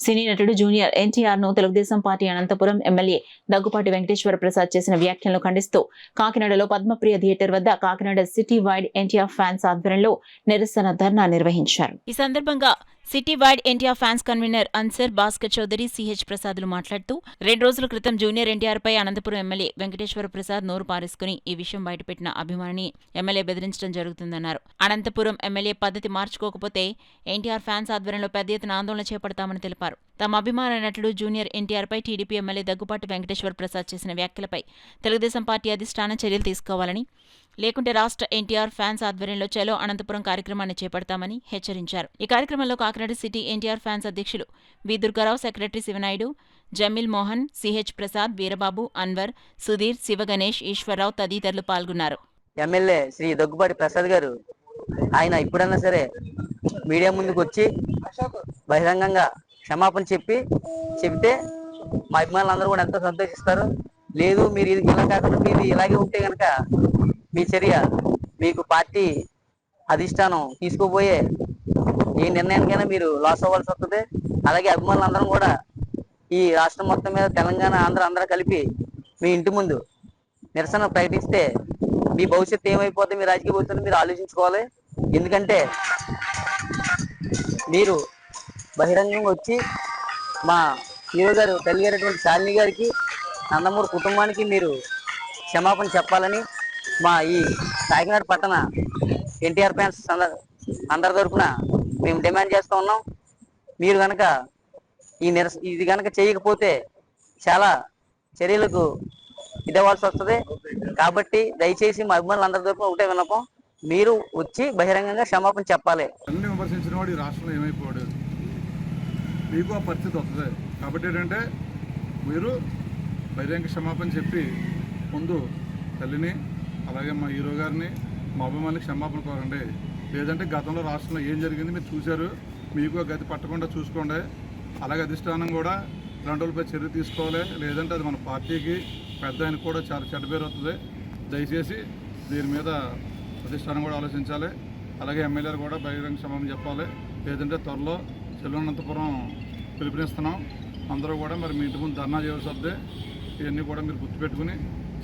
సినీ నటుడు జూనియర్ ఎన్టీఆర్ ను Telugu Desam party Anantapuram MLA Daggupati Venkateswara Prasad చేసిన వ్యాఖ్యలను ఖండిస్తూ కాకినాడలో పద్మప్రియ థియేటర్ వద్ద Kakinada city wide NTR fans ఆధ్వర్యంలో నిరసన ధర్నా నిర్వహించారు. ఈ సందర్భంగా city wide NTR fans convener Ansar Bhaskar Chowdary CH ప్రసాద్లు మాట్లాడుతూ 2 రోజుల క్రితం జూనియర్ ఎన్టీఆర్ పై అనంతపురం ఎమ్మెల్యే వెంకటేశ్వర ప్రసాద్ నోరు పారేసుకుని ఈ విషయం బయటపెట్టిన అభిమానిని ఎమ్మెల్యే బెదిరించడం జరుగుతుందన్నారు. అనంతపురం ఎమ్మెల్యే పద్ధతి మార్చుకోకపోతే ఎన్టీఆర్ ఫ్యాన్స్ ఆధ్వర్యంలో పెద్ద ఎత్తున ఆందోళన చేపడతామని తెలిపారు. తమ అభిమాన నటుడు జూనియర్ ఎన్టీఆర్ పై టీడీపీ ఎమ్మెల్యే దగ్గుపాటి వెంకటేశ్వర ప్రసాద్ చేసిన వ్యాఖ్యలపై తెలుగుదేశం పార్టీ అధిష్టానం చర్యలు తీసుకోవాలని, లేకుంటే రాష్ట్ర ఎన్టీఆర్ ఫ్యాన్స్ ఆధ్వర్యంలో చలో అనంతపురం కార్యక్రమాన్ని చేపడతామని హెచ్చరించారు. ఈ కార్యక్రమంలో కాకినాడ సిటీ ఎన్టీఆర్ ఫ్యాన్స్ అధ్యక్షులు వి దుర్గారావు, సెక్రటరీ శివనాయుడు, జమీల్ మోహన్, సిహెచ్ ప్రసాద్, వీరబాబు, అన్వర్, సుధీర్, శివగణేష్, ఈశ్వరరావు తదితరులు పాల్గొన్నారు. ఎమ్మెల్యే శ్రీ దగ్గుపాటి ప్రసాద్ గారు ఆయన ఇప్పుడన్నా సరే మీడియా ముందుకు వచ్చి బహిరంగంగా క్షమాపణ చెప్తే మా అభిమానులందరూ కూడా ఎంతో సంతోషిస్తారు. లేదు మీరు ఇలా కాకుండా మీరు ఇలాగే ఉంటే కనుక మీ చర్య మీకు పార్టీ అధిష్టానం తీసుకోబోయే ఏ నిర్ణయానికైనా మీరు లాస్ అవ్వాల్సి వస్తుంది. అలాగే అభిమానులందరం కూడా ఈ రాష్ట్రం మొత్తం మీద తెలంగాణ, ఆంధ్ర అందరూ కలిపి మీ ఇంటి ముందు నిరసన ప్రకటిస్తే మీ భవిష్యత్తు ఏమైపోతే మీ రాజకీయ భవిష్యత్తు మీరు ఆలోచించుకోవాలి. ఎందుకంటే మీరు బహిరంగంగా వచ్చి మా హీరో గారు తల్లి గారైనటువంటి శాలిని గారికి, నందమూరి కుటుంబానికి మీరు క్షమాపణ చెప్పాలని మా ఈ కాకినాడ పట్టణ ఎన్టీఆర్ ఫ్యాన్స్ అందరి తరఫున మేము డిమాండ్ చేస్తూ ఉన్నాం. మీరు కనుక ఇది కనుక చేయకపోతే చాలా చర్యలకు ఇవ్వాల్సి వస్తుంది. కాబట్టి దయచేసి మా అభిమానులందరి తరఫున ఒకటే విన్నపం, మీరు వచ్చి బహిరంగంగా క్షమాపణ చెప్పాలి. అన్ని విమర్శించిన వాడు ఈ రాష్ట్రంలో ఏమైపోయాడు, మీకు ఆ పరిస్థితి వస్తుంది. కాబట్టి ఏంటంటే మీరు బహిరంగ క్షమాపణ చెప్పి ముందు తల్లిని, అలాగే మా హీరో గారిని, మా అభిమానులకు క్షమాపణ కోరండి. లేదంటే గతంలో రాష్ట్రంలో ఏం జరిగింది మీరు చూశారు, మీకు గతి పట్టకుండా చూసుకోండి. అలాగే అధిష్టానం కూడా ఇలాంటి వాళ్ళపై చర్య తీసుకోవాలి. లేదంటే అది మన పార్టీకి పెద్ద ఆయనకు కూడా చాలా చెడ్డ పేరు వస్తుంది. దయచేసి దీని మీద అధిష్టానం కూడా ఆలోచించాలి. అలాగే ఎమ్మెల్యేలు కూడా బహిరంగ క్షమాపణ చెప్పాలి. లేదంటే త్వరలో అనంతపురం పిలుపునిస్తున్నాం. అందరూ కూడా మరి మీ ఇంటి ముందు ధర్నా చేయాల్సి వద్దే. ఇవన్నీ కూడా మీరు గుర్తుపెట్టుకుని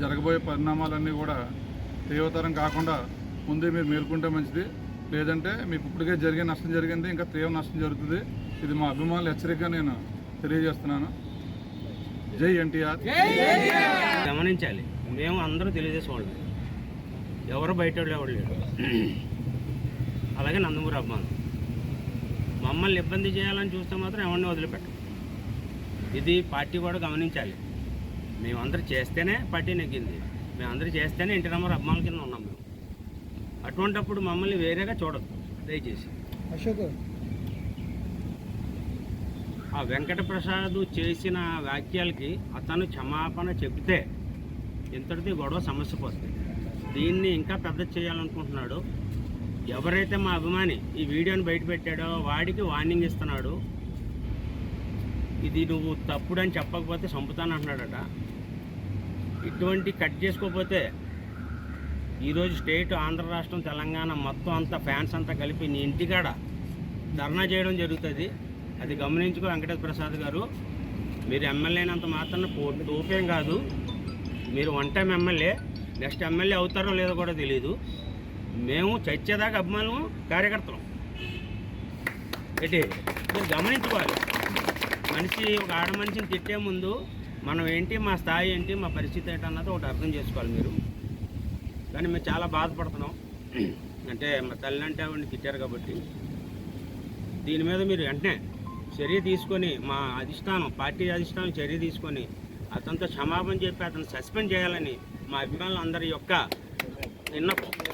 జరగబోయే పరిణామాలన్నీ కూడా తీవ్రతరం కాకుండా ముందే మీరు మేల్కొంటే మంచిది. లేదంటే మీకు ఇప్పటికే జరిగే నష్టం జరిగింది, ఇంకా తీవ్ర నష్టం జరుగుతుంది. ఇది మా అభిమానులు హెచ్చరికగా నేను తెలియజేస్తున్నాను. జై ఎన్టీఆర్. గమనించాలి, మేము అందరూ తెలుగుదేశం వాళ్ళు, ఎవరు బయట ఎవరు లేరు. అలాగే నందమూరి అభిమానులు మమ్మల్ని ఇబ్బంది చేయాలని చూస్తే మాత్రం ఎవరిని వదిలిపెట్టం. ఇది పార్టీ కూడా గమనించాలి. మేమందరూ చేస్తేనే పార్టీ నెగ్గింది, మేమందరూ చేస్తేనే ఎన్టీ రామారావు అభిమానుల కింద ఉన్నాం మేము. అటువంటిప్పుడు మమ్మల్ని వేరేగా చూడద్దు దయచేసి. ఆ వెంకటప్రసాద్ చేసిన వ్యాఖ్యలకి అతను క్షమాపణ చెబితే ఇంతటిది గొడవ సమస్య పోతుంది. దీన్ని ఇంకా పెద్ద చేయాలనుకుంటున్నాడు. ఎవరైతే మా అభిమాని ఈ వీడియోని బయట పెట్టాడో వాడికి వార్నింగ్ ఇస్తున్నాడు. ఇది నువ్వు తప్పుడని చెప్పకపోతే చంపుతానంటున్నాడట. ఇటువంటి కట్ చేసుకోకపోతే ఈరోజు స్టేట్, ఆంధ్ర రాష్ట్రం, తెలంగాణ మొత్తం అంతా ఫ్యాన్స్ అంతా కలిపి నీ ఇంటికాడ ధర్నా చేయడం జరుగుతుంది. అది గమనించుకో వెంకటేశ్వర ప్రసాద్ గారు. మీరు ఎమ్మెల్యే అయినంత మాత్రం తోపేం కాదు. మీరు one time MLA, next MLA అవుతారో లేదో కూడా తెలియదు. మేము చచ్చేదాకా అభిమానులు, కార్యకర్తలు ఏంటి మీరు గమనించుకోవాలి. మనిషి ఒక ఆడ మనిషిని తిట్టే ముందు మనం ఏంటి, మా స్థాయి ఏంటి, మా పరిస్థితి ఏంటి అన్నది ఒకటి అర్థం చేసుకోవాలి మీరు. కానీ మేము చాలా బాధపడుతున్నాం. అంటే మా తల్లి అంటే ఆవిడని తిట్టారు కాబట్టి దీని మీద మీరు వెంటనే చర్య తీసుకొని, మా అధిష్టానం, పార్టీ అధిష్టానం చర్య తీసుకొని అతనితో క్షమాపణ చెప్పి అతను సస్పెండ్ చేయాలని మా అభిమానులు అందరి యొక్క విన్నపం.